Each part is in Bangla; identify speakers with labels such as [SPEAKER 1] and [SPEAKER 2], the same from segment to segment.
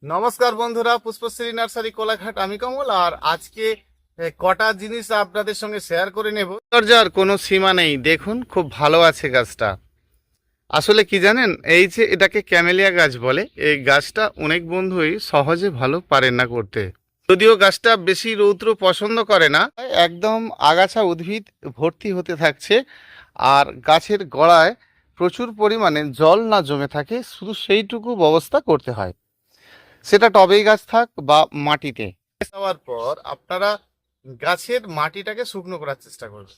[SPEAKER 1] নমস্কার বন্ধুরা, পুষ্পশ্রী নার্সারি কোলাঘাট, আমি কমল। আর আজকে কটা জিনিস আপনাদের সঙ্গে শেয়ার করে নেব। পরিচর্যার কোনো সীমা নেই। দেখুন, খুব ভালো আছে গাছটা। আসলে কি জানেন, এই যে এটাকে ক্যামেলিয়া গাছ বলে, এই গাছটা অনেক বন্ধুই সহজে ভালো পারেন না করতে। যদিও গাছটা বেশি রৌদ্র পছন্দ করে না, একদম আগাছা উদ্ভিদ ভর্তি হতে থাকছে। আর গাছের গোড়ায় প্রচুর পরিমাণে জল না জমে থাকে, শুধু সেইটুকু ব্যবস্থা করতে হয়, সেটা টবেই গাছ থাক বা মাটিতে। দেওয়ার পর আপনারা গাছের মাটিটাকে শুকনো করার চেষ্টা করবেন।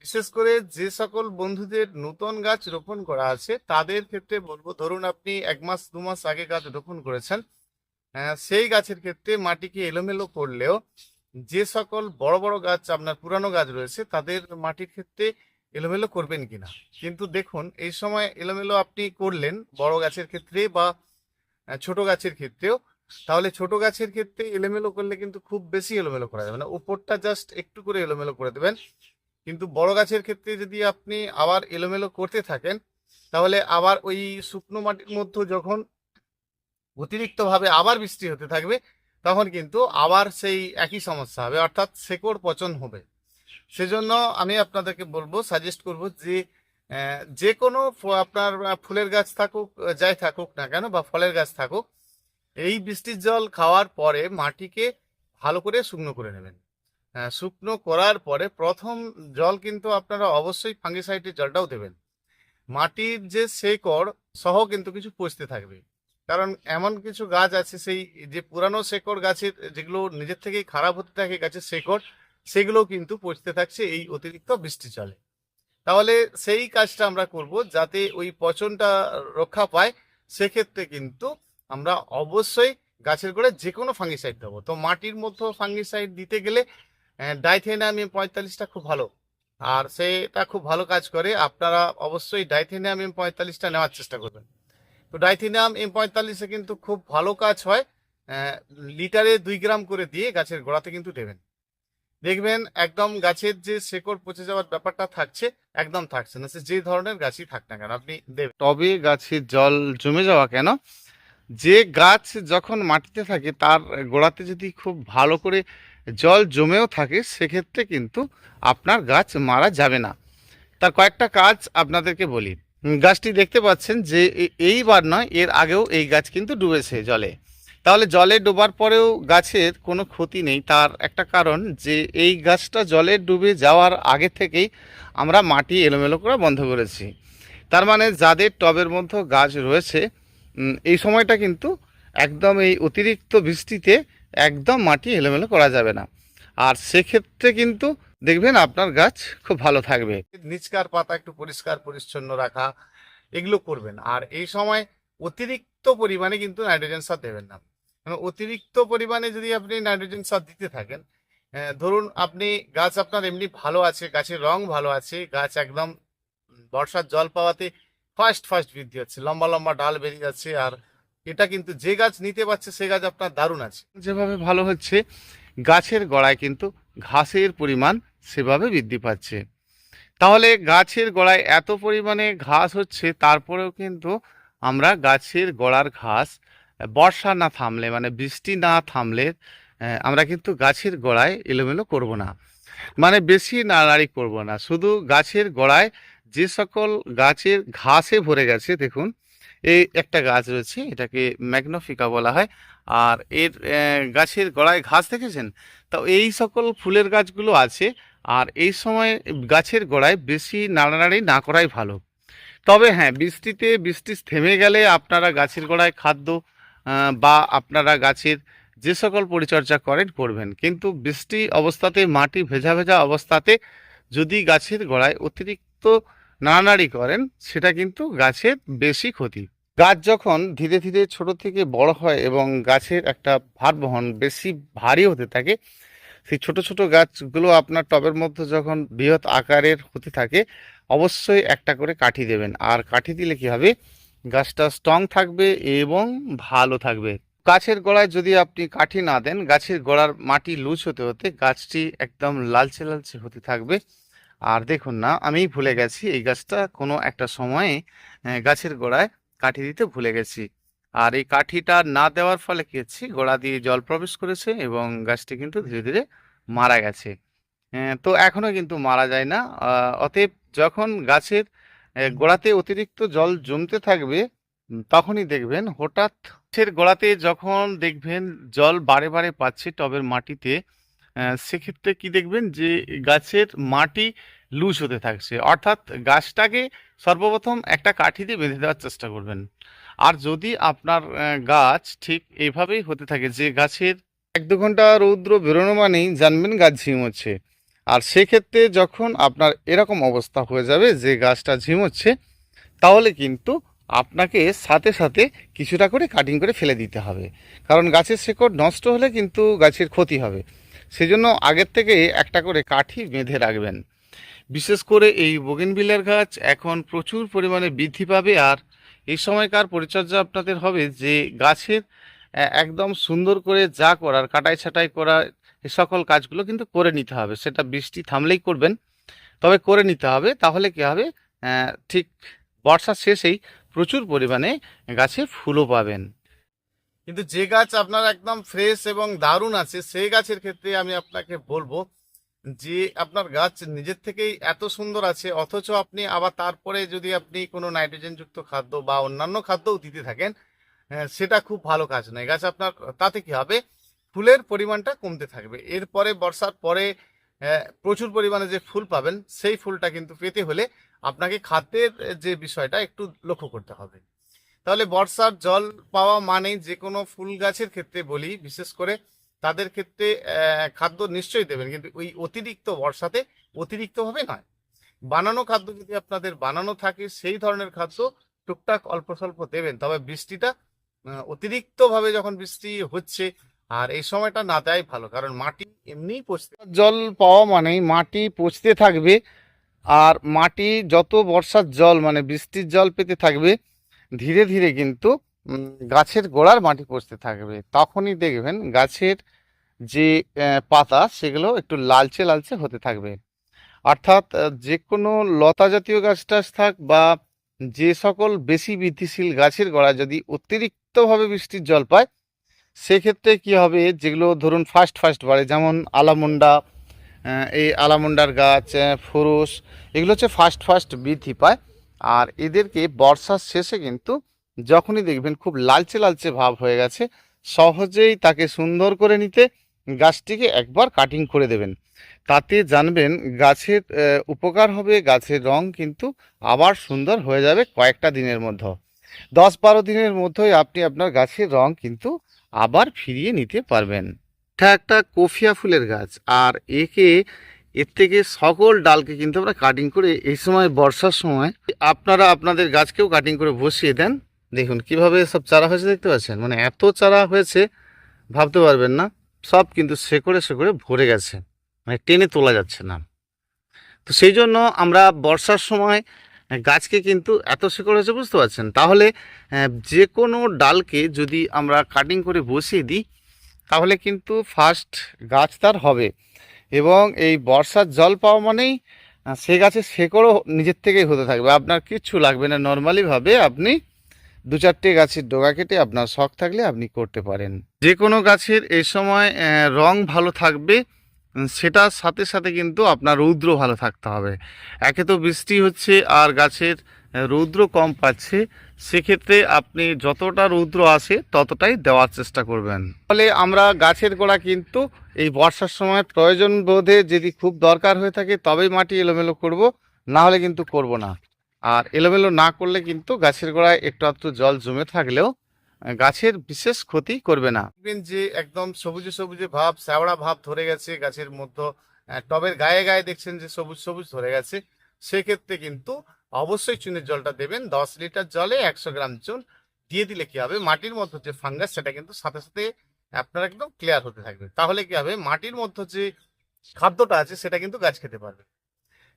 [SPEAKER 1] বিশেষ করে যে সকল বন্ধুদের নতুন গাছ রোপণ করা আছে তাদের ক্ষেত্রে বলবো, ধরুন আপনি 1 মাস 2 মাস আগে গাছ রোপণ করেছেন, সেই গাছের ক্ষেত্রে মাটিকে এলোমেলো করলেও যে সকল বড় বড় গাছ আপনার পুরানো গাছ রয়েছে তাদের মাটির ক্ষেত্রে এলোমেলো করবেন কিনা। কিন্তু দেখুন, এই সময় এলোমেলো আপনি করলেন বড় গাছের ক্ষেত্রে বা ছোট গাছের ক্ষেত্রেও, তাহলে ছোট গাছের ক্ষেত্রে এলোমেলো করলে কিন্তু খুব বেশি এলোমেলো করা যাবে না, উপরটা জাস্ট একটু করে এলোমেলো করে দেবেন। কিন্তু বড় গাছের ক্ষেত্রে যদি আপনি আবার এলোমেলো করতে থাকেন, তাহলে আবার ওই শুকনো মাটির মধ্যে যখন অতিরিক্তভাবে আবার বৃষ্টি হতে থাকবে, তখন কিন্তু আবার সেই একই সমস্যা হবে, অর্থাৎ শেকড় পচন হবে। সেজন্য আমি আপনাদেরকে বলবো, সাজেস্ট করব যে যে কোনো আপনার ফুলের গাছ থাকুক, যাই থাকুক না কেন, বা ফলের গাছ থাকুক, এই বৃষ্টির জল খাওয়ার পরে মাটিকে ভালো করে শুকনো করে নেবেন। শুকনো করার পরে প্রথম জল কিন্তু আপনারা অবশ্যই ফাঙ্গিসাইডের জলটাও দেবেন। মাটির যে শেকড় সহ কিন্তু কিছু পচতে থাকবে, কারণ এমন কিছু গাছ আছে সেই যে পুরানো শেকড় গাছের, যেগুলো নিজের থেকেই খারাপ হতে থাকে গাছের শেকড়, সেগুলো কিন্তু পচতে থাকছে এই অতিরিক্ত বৃষ্টি জলে। তাহলে সেই কাজটা আমরা করব যাতে ওই পচনটা রক্ষা পায়। সেক্ষেত্রে কিন্তু আমরা অবশ্যই গাছের গোড়ায় যে কোনো ফাঙ্গিসাইড দেবো। তো মাটির মধ্যে ফাঙ্গিসাইড দিতে গেলে ডাইথেনিয়াম M45টা খুব ভালো, আর সেটা খুব ভালো কাজ করে। আপনারা অবশ্যই ডাইথেনিয়াম M45টা নেওয়ার চেষ্টা করবেন। তো ডাইথেনিয়াম M45 কিন্তু খুব ভালো কাজ হয়। লিটারে 2 গ্রাম করে দিয়ে গাছের গোড়াতে কিন্তু দেবেন। দেখবেন একদম গাছের যে শেকড় পচে যাওয়ার ব্যাপারটা থাকছে, একদম থাকছে না। সে যে ধরনের গাছই থাক না কেন আপনি দেবেন। তবে গাছে জল জমে যাওয়া কেন, যে গাছ যখন মাটিতে থাকে তার গোড়াতে যদি খুব ভালো করে জল জমেও থাকে, সেক্ষেত্রে কিন্তু আপনার গাছ মারা যাবে না। তার কয়েকটা কাজ আপনাদেরকে বলি। গাছটি দেখতে পাচ্ছেন যে এইবার নয়, এর আগেও এই গাছ কিন্তু ডুবেছে জলে। তাহলে জলে ডোবার পরেও গাছের কোনো ক্ষতি নেই, তার একটা কারণ যে এই গাছটা জলে ডুবে যাওয়ার আগে থেকেই আমরা মাটি এলোমেলো করা বন্ধ করেছি। তার মানে যাদের টবের মধ্যে গাছ রয়েছে, এই সময়টা কিন্তু একদম এই অতিরিক্ত বৃষ্টিতে একদম মাটি এলোমেলো করা যাবে না। আর সেক্ষেত্রে কিন্তু দেখবেন আপনার গাছ খুব ভালো থাকবে। নিচকার পাতা একটু পরিষ্কার পরিচ্ছন্ন রাখা, এগুলো করবেন। আর এই সময় অতিরিক্ত পরিমাণে কিন্তু নাইট্রোজেন সার দেবেন না। অতিরিক্ত পরিমাণে যদি আপনি নাইট্রোজেন সার দিতে থাকেন, ধরুন আপনি গাছ আপনার এমনি ভালো আছে, গাছের রং ভালো আছে, গাছ একদম বর্ষার জল পাওয়াতে ফার্স্ট ফার্স্ট বৃদ্ধি হচ্ছে, লম্বা লম্বা ডাল বেরিয়ে যাচ্ছে, আর এটা কিন্তু যে গাছ নিতে পারছে সে গাছ আপনার দারুণ আছে। যেভাবে ভালো হচ্ছে, গাছের গোড়ায় কিন্তু ঘাসের পরিমাণ সেভাবে বৃদ্ধি পাচ্ছে। তাহলে গাছের গোড়ায় এত পরিমাণে ঘাস হচ্ছে, তারপরেও কিন্তু আমরা গাছের গোড়ার ঘাস বর্ষা না থামলে, মানে বৃষ্টি না থামলে, আমরা কিন্তু গাছের গোড়ায় এলোমেলো করব না, মানে বেশি নাড়ানাড়ি করব না। শুধু গাছের গোড়ায় যে সকল গাছের ঘাসে ভরে গেছে, দেখুন এই একটা গাছ রয়েছে, এটাকে ম্যাগনোফিকা বলা হয়। আর এর গাছের গোড়ায় ঘাস দেখেছেন? তো এই সকল ফুলের গাছগুলো আছে। আর এই সময় গাছের গোড়ায় বেশি নাড়ানাড়ি না করাই ভালো। তবে হ্যাঁ, বৃষ্টি থেমে গেলে আপনারা গাছের গোড়ায় খাদ্য বা আপনারা গাছের যে সকল পরিচর্যা করবেন। কিন্তু বৃষ্টি অবস্থাতে, মাটি ভেজা ভেজা অবস্থাতে যদি গাছের গোড়ায় অতিরিক্ত নাড়ানাড়ি করেন, সেটা কিন্তু গাছের বেশি ক্ষতি। গাছ যখন ধীরে ধীরে ছোট থেকে বড় হয় এবং গাছের একটা ভার বহন বেশি ভারী হতে থাকে, সেই ছোট ছোট গাছগুলো আপনার টবের মধ্যে যখন বৃহৎ আকারের হতে থাকে, অবশ্যই একটা করে কাঠি দেবেন। আর কাঠি দিলে কি হবে, গাছটা স্ট্রং থাকবে এবং ভালো থাকবে। গাছের গোড়ায় যদি আপনি কাঠি না দেন, গাছের গোড়ার মাটি লুজ হতে হতে গাছটি একদম লালচে লালচে হতে থাকবে। আর দেখুন না, আমি ভুলে গেছি এই গাছটা কোনো একটা সময়ে গাছের গোড়ায় কাঠি দিতে ভুলে গেছি। আর এই কাঠিটা না দেওয়ার ফলে কি হচ্ছে, গোড়া দিয়ে জল প্রবেশ করেছে এবং গাছটি কিন্তু ধীরে ধীরে মারা গেছে। তো এখনো কিন্তু মারা যায় না। অতএব যখন গাছের গোড়াতে অতিরিক্ত জল জমতে থাকবে, তখনই দেখবেন হঠাৎ গাছের গোড়াতে যখন দেখবেন জল বারে বারে পাচ্ছে টবের মাটিতে, সেক্ষেত্রে কি দেখবেন যে গাছের মাটি লুজ হতে থাকছে, অর্থাৎ গাছটাকে সর্বপ্রথম একটা কাঠি দিয়ে বেঁধে দেওয়ার চেষ্টা করবেন। আর যদি আপনার গাছ ঠিক এইভাবেই হতে থাকে যে গাছের 1-2 ঘন্টা রৌদ্র বেরোনো মানেই জানবেন গাছ ঝিমোচ্ছে, আর সেক্ষেত্রে যখন আপনার এরকম অবস্থা হয়ে যাবে যে গাছটা ঝিমোচ্ছে, তাহলে কিন্তু আপনাকে সাথে সাথে কিছুটা করে কাটিং করে ফেলে দিতে হবে। কারণ গাছের শেকড় নষ্ট হলে কিন্তু গাছের ক্ষতি হবে। সেজন্য আগের থেকে একটা করে কাঠি বেঁধে রাখবেন। বিশেষ করে এই বোগেনভিলিয়ার গাছ এখন প্রচুর পরিমাণে বৃদ্ধি পাবে, আর এই সময়কার পরিচর্যা আপনাদের হবে যে গাছের একদম সুন্দর করে যা করার, কাটাই ছাঁটাই করা, এ সকল কাজগুলো কিন্তু করে নিতে হবে। সেটা বৃষ্টি থামলেই করবেন, তবে করে নিতে হবে। তাহলে কি হবে, ঠিক বর্ষার শেষেই প্রচুর পরিমাণে গাছে ফুলও পাবেন। কিন্তু যে গাছ আপনার একদম ফ্রেশ এবং দারুণ আছে, সেই গাছের ক্ষেত্রে আমি আপনাকে বলবো যে আপনার গাছ নিজের থেকেই এত সুন্দর আছে, অথচ আপনি আবার তারপরে যদি আপনি কোনো নাইট্রোজেনযুক্ত খাদ্য বা অন্যান্য খাদ্যও দিতে থাকেন, সেটা খুব ভালো কাজ নয়। গাছ আপনার তাতে কি হবে, ফুলের পরিমাণটা কমতে থাকবে। এরপরে বর্ষার পরে প্রচুর পরিমাণে যে ফুল পাবেন, সেই ফুলটা কিন্তু পেতে হলে আপনাকে খাদ্যের যে বিষয়টা একটু লক্ষ্য করতে হবে। তাহলে বর্ষার জল পাওয়া মানেই যে কোনো ফুল গাছের ক্ষেত্রে বলি, বিশেষ করে তাদের ক্ষেত্রে খাদ্য নিশ্চয়ই দেবেন, কিন্তু ওই অতিরিক্ত বর্ষাতে অতিরিক্তভাবে নয়। বানানো খাদ্য যদি আপনাদের বানানো থাকে, সেই ধরনের খাদ্য টুকটাক অল্প স্বল্প দেবেন। তবে বৃষ্টিটা অতিরিক্তভাবে যখন বৃষ্টি হচ্ছে, আর এই সময়টা না দেয় ভালো, কারণ মাটি এমনিই পচতে, জল পাওয়া মানেই মাটি পচতে থাকবে। আর মাটি যত বর্ষার জল মানে বৃষ্টির জল পেতে থাকবে, ধীরে ধীরে কিন্তু গাছের গোড়ার মাটি পচতে থাকবে। তখনই দেখবেন গাছের যে পাতা, সেগুলো একটু লালচে লালচে হতে থাকবে। অর্থাৎ যে কোনো লতা জাতীয় গাছ টাছ থাক বা যে সকল বেশি বৃদ্ধিশীল গাছের গোড়া যদি অতিরিক্তভাবে বৃষ্টির জল পায়, সেক্ষেত্রে কি হবে, যেগুলো ধরুন ফার্স্ট ফার্স্ট বাড়ে, যেমন আলামুন্ডা, এই আলামুন্ডার গাছ, ফুরুস, এগুলো হচ্ছে ফার্স্ট ফার্স্ট বৃদ্ধি পায়। আর এদেরকে বর্ষার শেষে কিন্তু যখনই দেখবেন খুব লালচে লালচে ভাব হয়ে গেছে, সহজেই তাকে সুন্দর করে নিতে গাছটিকে একবার কাটিং করে দেবেন। তাতে জানবেন গাছের উপকার হবে, গাছের রং কিন্তু আবার সুন্দর হয়ে যাবে কয়েকটা দিনের মধ্যে। 10-12 দিনের মধ্যেই আপনি আপনার গাছের রং কিন্তু আবার ফিরিয়ে নিতে পারবেন। এটা একটা কফিয়া ফুলের গাছ, আর এর থেকে সকল ডালকে কিন্তু আমরা কাটিং করে এই সময় বর্ষার সময় আপনারা আপনাদের গাছকেও কাটিং করে বসিয়ে দেন। দেখুন কিভাবে সব চারা হয়েছে, দেখতে পাচ্ছেন, মানে এত চারা হয়েছে ভাবতে পারবেন না। সব কিন্তু শেকড়ে শেকড়ে ভরে গেছে, মানে টেনে তোলা যাচ্ছে না। তো সেই জন্য আমরা বর্ষার সময় গাছকে কিন্তু এত শিকড় হয়েছে, বুঝতে পারছেন। তাহলে যে কোনো ডালকে যদি আমরা কাটিং করে বসিয়ে দিই, তাহলে কিন্তু ফার্স্ট গাছ তার হবে। এবং এই বর্ষার জল পাওয়া মানেই সে গাছের শেকড়ও নিজের থেকেই হতে থাকবে, আপনার কিচ্ছু লাগবে না। নর্মালিভাবে আপনি 2-4টে গাছের ডগা কেটে আপনার শখ থাকলে আপনি করতে পারেন। যে কোনো গাছের এই সময় রং ভালো থাকবে, সেটার সাথে সাথে কিন্তু আপনার রৌদ্র ভালো থাকতে হবে। একে তো বৃষ্টি হচ্ছে আর গাছের রৌদ্র কম পাচ্ছে, সেক্ষেত্রে আপনি যতটা রৌদ্র আসে ততটাই দেওয়ার চেষ্টা করবেন। ফলে আমরা গাছের গোড়া কিন্তু এই বর্ষার সময় প্রয়োজন বোধে যদি খুব দরকার হয়ে থাকে তবেই মাটি এলোমেলো করব, না হলে কিন্তু করব না। আর এলোমেলো না করলে কিন্তু গাছের গোড়ায় একটু আধটু জল জমে থাকলেও গাছের বিশেষ ক্ষতি করবে না। দেখবেন যে একদম সবুজে সবুজে ভাব, শ্যাওড়া ভাব ধরে গেছে গাছের মধ্যে, টবের গায়ে গায়ে দেখছেন যে সবুজ সবুজ ধরে গেছে, সেক্ষেত্রে কিন্তু অবশ্যই চুনের জলটা দেবেন। 10 লিটার জলে 100 গ্রাম চুন দিয়ে দিলে কি হবে, মাটির মধ্যে যে ফাঙ্গাস সেটা কিন্তু সাথে সাথে আপনার একদম ক্লিয়ার হতে থাকবে। তাহলে কি হবে, মাটির মধ্যে যে খাদ্যটা আছে সেটা কিন্তু গাছ খেতে পারবে।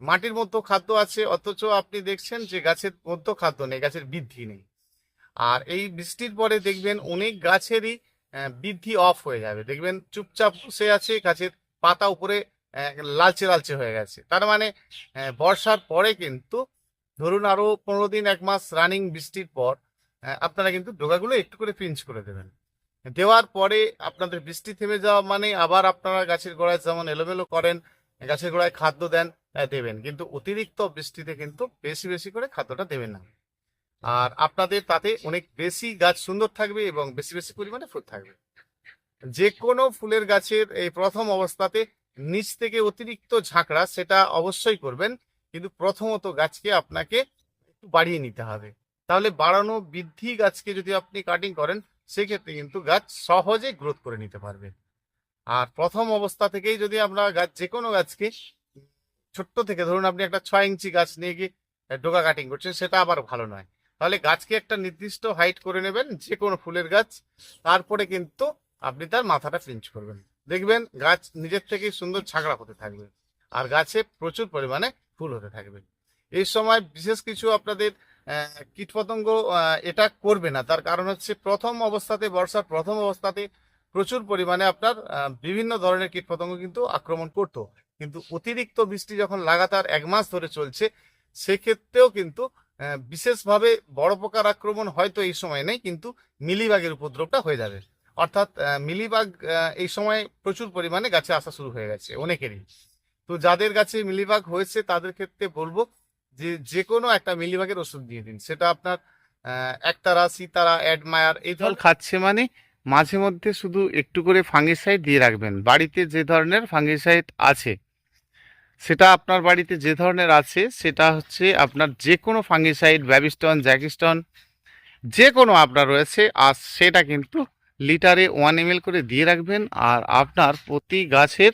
[SPEAKER 1] মাটির মধ্যে খাদ্য আছে, অথচ আপনি দেখছেন যে গাছের মধ্যে খাদ্য নেই, গাছের বৃদ্ধি নেই। আর এই বৃষ্টির পরে দেখবেন অনেক গাছেরই বৃদ্ধি অফ হয়ে যাবে, দেখবেন চুপচাপ বসে আছে, গাছের পাতা উপরে লালচে লালচে হয়ে গেছে। তার মানে বর্ষার পরে কিন্তু ধরুন আরো 15 দিন 1 মাস রানিং বৃষ্টির পর আপনারা কিন্তু ডোগাগুলো একটু করে পিঞ্চ করে দেবেন। দেওয়ার পরে আপনাদের বৃষ্টি থেমে যাওয়া মানে আবার আপনারা গাছের গোড়ায় যেমন এলোমেলো করেন, গাছের গোড়ায় খাদ্য দেন, দেবেন, কিন্তু অতিরিক্ত বৃষ্টিতে কিন্তু বেশি বেশি করে খাদ্যটা দেবেন না। আর আপনাদের তাতে অনেক বেশি গাছ সুন্দর থাকবে এবং বেশি বেশি পরিমাণে ফুল থাকবে। যে কোনো ফুলের গাছের এই প্রথম অবস্থাতে নিচ থেকে অতিরিক্ত ঝাঁকড়া সেটা অবশ্যই করবেন, কিন্তু প্রথমত গাছকে আপনাকে একটু বাড়িয়ে নিতে হবে। তাহলে বাড়ানো বৃদ্ধি গাছকে যদি আপনি কাটিং করেন সেক্ষেত্রে কিন্তু গাছ সহজে গ্রোথ করে নিতে পারবে। আর প্রথম অবস্থা থেকেই যদি আমরা গাছ যে কোনো গাছকে ছোট্ট থেকে ধরুন আপনি একটা 6 ইঞ্চি গাছ নিয়ে গিয়ে ডোকা কাটিং করছেন, সেটা আবার ভালো নয়। তাহলে গাছকে একটা নির্দিষ্ট হাইট করে নেবেন যে কোনো ফুলের গাছ, তারপরে কিন্তু আপনি তার মাথাটা পিঞ্চ করবেন, দেখবেন গাছ নিজের থেকেই সুন্দর ছাগড়া হতে থাকবে আর গাছে প্রচুর পরিমাণে ফুল হতে থাকবে। এই সময় বিশেষ কিছু আপনাদের কীটপতঙ্গ এটা করবে না, তার কারণ হচ্ছে প্রথম অবস্থাতে, বর্ষার প্রথম অবস্থাতে প্রচুর পরিমাণে আপনার বিভিন্ন ধরনের কীটপতঙ্গ কিন্তু আক্রমণ করতো, কিন্তু অতিরিক্ত বৃষ্টি যখন লাগাতার 1 মাস ধরে চলছে সেক্ষেত্রেও কিন্তু বিশেষভাবে বড় পোকার আক্রমণ হয়তো এই সময় নেই, কিন্তু মিলিবাগের উপদ্রবটা হয়ে যাবে। অর্থাৎ মিলিবাগ এই সময় প্রচুর পরিমাণে গাছে আসা শুরু হয়ে গেছে অনেকেরই। তো যাদের গাছে মিলিবাগ হয়েছে তাদের ক্ষেত্রে বলবো যে যে কোনো একটা মিলিবাগের ওষুধ দিয়ে দিন, সেটা আপনার একতারা, সিতারা, অ্যাডমায়ার এই ফল খাচ্ছে মানে মাঝে মধ্যে শুধু একটু করে ফাঙ্গিসাইড দিয়ে রাখবেন। বাড়িতে যে ধরনের ফাঙ্গিসাইড আছে, সেটা আপনার বাড়িতে যে ধরনের আছে সেটা হচ্ছে আপনার যে কোনো ফাঙ্গিসাইড, ব্যাবিস্টন, জ্যাকিস্টন যে কোনো আপনার রয়েছে, আর সেটা কিন্তু লিটারে 1 ml করে দিয়ে রাখবেন। আর আপনার প্রতি গাছের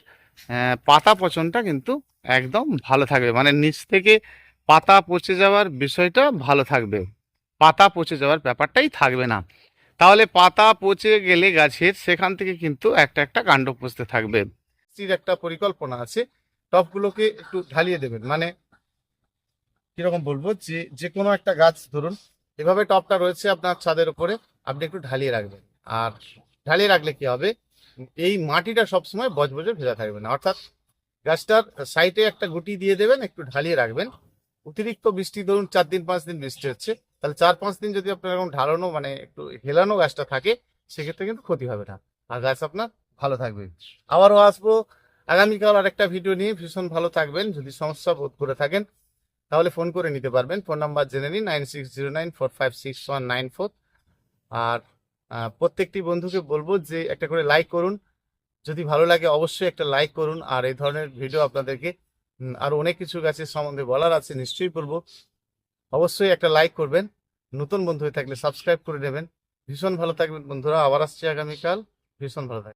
[SPEAKER 1] পাতা পচনটা কিন্তু একদম ভালো থাকবে, মানে নিচ থেকে পাতা পচে যাওয়ার বিষয়টা ভালো থাকবে, পাতা পচে যাওয়ার ব্যাপারটাই থাকবে না। তাহলে পাতা পচে গেলে গাছের সেখান থেকে কিন্তু একটা একটা কাণ্ড পচতে থাকবে। একটা পরিকল্পনা আছে, টবগুলোকে একটু ঢালিয়ে দেবেন, মানে কিরকম বলবো, যে যে কোনো একটা গাছ ধরুন এভাবে টবটা রয়েছে আপনার ছাদের উপরে, আপনি একটু ঢালিয়ে রাখবেন। আর ঢালিয়ে রাখলে কি হবে, এই মাটিটা সবসময় বজবজে ভেজা থাকবে না, অর্থাৎ গাছটার সাইডে একটা গুটি দিয়ে দেবেন, একটু ঢালিয়ে রাখবেন। অতিরিক্ত বৃষ্টি ধরুন 4 দিন 5 দিন বৃষ্টি হচ্ছে, তাহলে 4-5 দিন যদি আপনার এরকম ঢালানো মানে একটু হেলানো গাছটা থাকে সেক্ষেত্রে কিন্তু ক্ষতি হবে না, আর গাছ আপনার ভালো থাকবে। আবারও আসবো আগামীকাল আর একটা ভিডিও নিয়ে। ভীষণ ভালো থাকবেন। যদি সমস্যা বোধ করে থাকেন তাহলে ফোন করে নিতে পারবেন। ফোন নাম্বার জেনে নিন 9609456194। আর প্রত্যেকটি বন্ধুকে বলবো যে একটা করে লাইক করুন, যদি ভালো লাগে অবশ্যই একটা লাইক করুন। আর এই ধরনের ভিডিও আপনাদেরকে আরো অনেক কিছু গাছের সম্বন্ধে বলার আছে, নিশ্চয়ই বলবো, অবশ্যই একটা লাইক করবেন। নতুন বন্ধু হয়ে থাকলে সাবস্ক্রাইব করে নেবেন। ভীষণ ভালো থাকবেন বন্ধুরা, আবার আসছি আগামীকাল। ভীষণ ভালো থাকবেন।